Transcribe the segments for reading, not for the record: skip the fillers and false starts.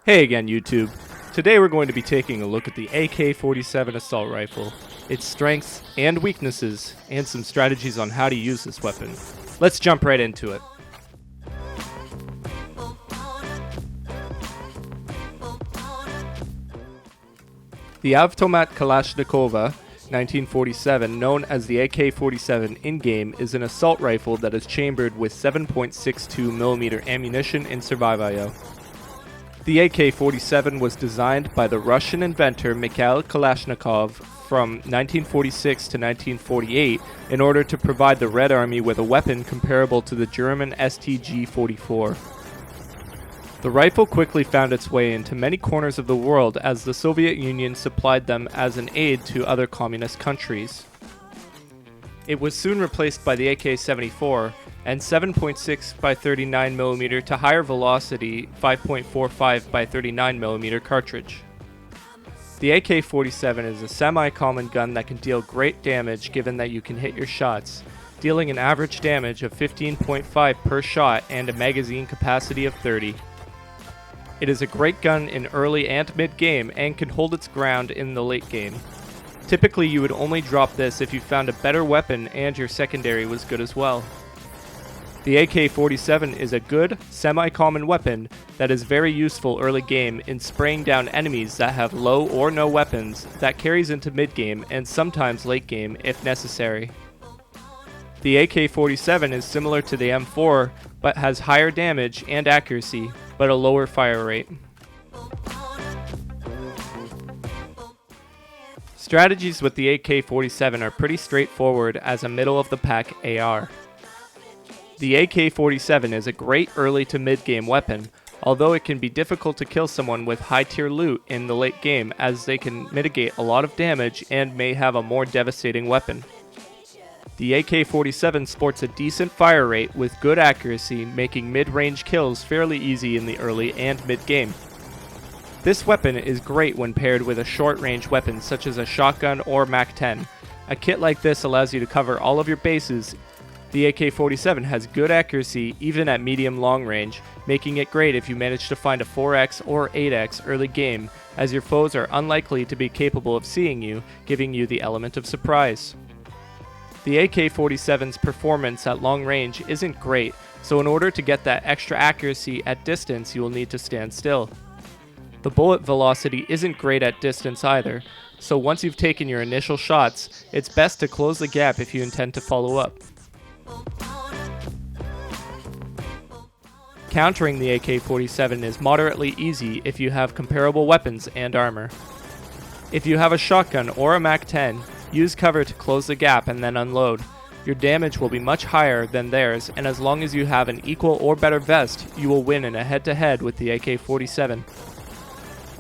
Hey again, YouTube. Today we're going to be taking a look at the AK-47 assault rifle, its strengths and weaknesses, and some strategies on how to use this weapon. Let's jump right into it. The Avtomat Kalashnikova 1947, known as the AK-47 in-game, is an assault rifle that is chambered with 7.62mm ammunition in Survivayo. The AK-47 was designed by the Russian inventor Mikhail Kalashnikov from 1946 to 1948 in order to provide the Red Army with a weapon comparable to the German STG-44. The rifle quickly found its way into many corners of the world as the Soviet Union supplied them as an aid to other communist countries. It was soon replaced by the AK-74 and 7.6 by 39mm to higher velocity 5.45 by 39mm cartridge. The AK-47 is a semi-common gun that can deal great damage given that you can hit your shots, dealing an average damage of 15.5 per shot and a magazine capacity of 30. It is a great gun in early and mid-game and can hold its ground in the late game. Typically you would only drop this if you found a better weapon and your secondary was good as well. The AK-47 is a good, semi-common weapon that is very useful early game in spraying down enemies that have low or no weapons that carries into mid-game and sometimes late game if necessary. The AK-47 is similar to the M4 but has higher damage and accuracy, but a lower fire rate. Strategies with the AK-47 are pretty straightforward as a middle-of-the-pack AR. The AK-47 is a great early to mid-game weapon, although it can be difficult to kill someone with high-tier loot in the late game as they can mitigate a lot of damage and may have a more devastating weapon. The AK-47 sports a decent fire rate with good accuracy, making mid-range kills fairly easy in the early and mid-game. This weapon is great when paired with a short-range weapon such as a shotgun or MAC-10. A kit like this allows you to cover all of your bases. The AK-47 has good accuracy even at medium-long range, making it great if you manage to find a 4x or 8x early game, as your foes are unlikely to be capable of seeing you, giving you the element of surprise. The AK-47's performance at long range isn't great, so in order to get that extra accuracy at distance you will need to stand still. The bullet velocity isn't great at distance either, so once you've taken your initial shots, it's best to close the gap if you intend to follow up. Countering the AK-47 is moderately easy if you have comparable weapons and armor. If you have a shotgun or a MAC-10, use cover to close the gap and then unload. Your damage will be much higher than theirs, and as long as you have an equal or better vest, you will win in a head-to-head with the AK-47.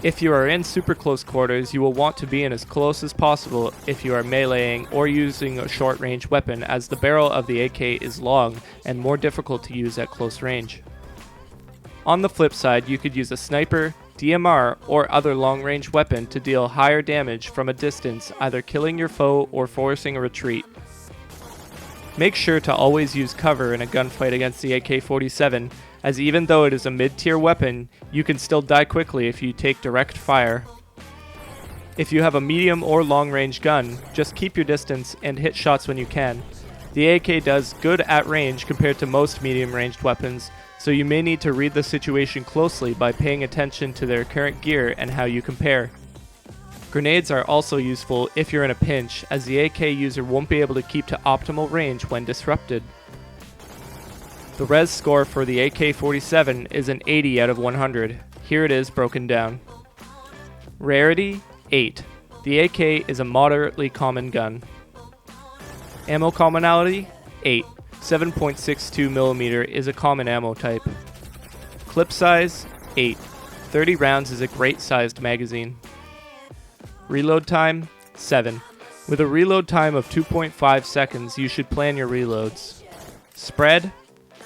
If you are in super close quarters, you will want to be in as close as possible if you are meleeing or using a short-range weapon, as the barrel of the AK is long and more difficult to use at close range. On the flip side, you could use a sniper, DMR, or other long-range weapon to deal higher damage from a distance, either killing your foe or forcing a retreat. Make sure to always use cover in a gunfight against the AK-47, as even though it is a mid-tier weapon, you can still die quickly if you take direct fire. If you have a medium or long-range gun, just keep your distance and hit shots when you can. The AK does good at range compared to most medium-ranged weapons, so you may need to read the situation closely by paying attention to their current gear and how you compare. Grenades are also useful if you're in a pinch, as the AK user won't be able to keep to optimal range when disrupted. The res score for the AK-47 is an 80 out of 100. Here it is broken down. Rarity, 8. The AK is a moderately common gun. Ammo commonality, 8. 7.62mm is a common ammo type. Clip size, 8. 30 rounds is a great sized magazine. Reload time, 7. With a reload time of 2.5 seconds, you should plan your reloads. Spread,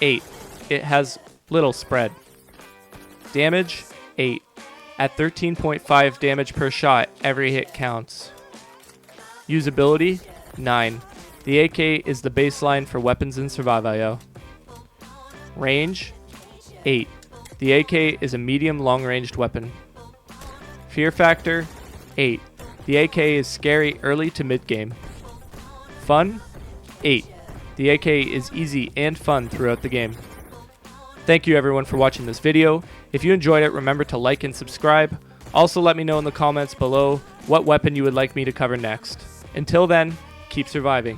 8. It has little spread. Damage, 8. At 13.5 damage per shot, every hit counts. Usability, 9. The AK is the baseline for weapons in Survivayo. Range, 8. The AK is a medium long-ranged weapon. Fear factor, 8. The AK is scary early to mid-game. Fun, 8. The AK is easy and fun throughout the game. Thank you everyone for watching this video. If you enjoyed it, remember to like and subscribe. Also let me know in the comments below what weapon you would like me to cover next. Until then, keep surviving.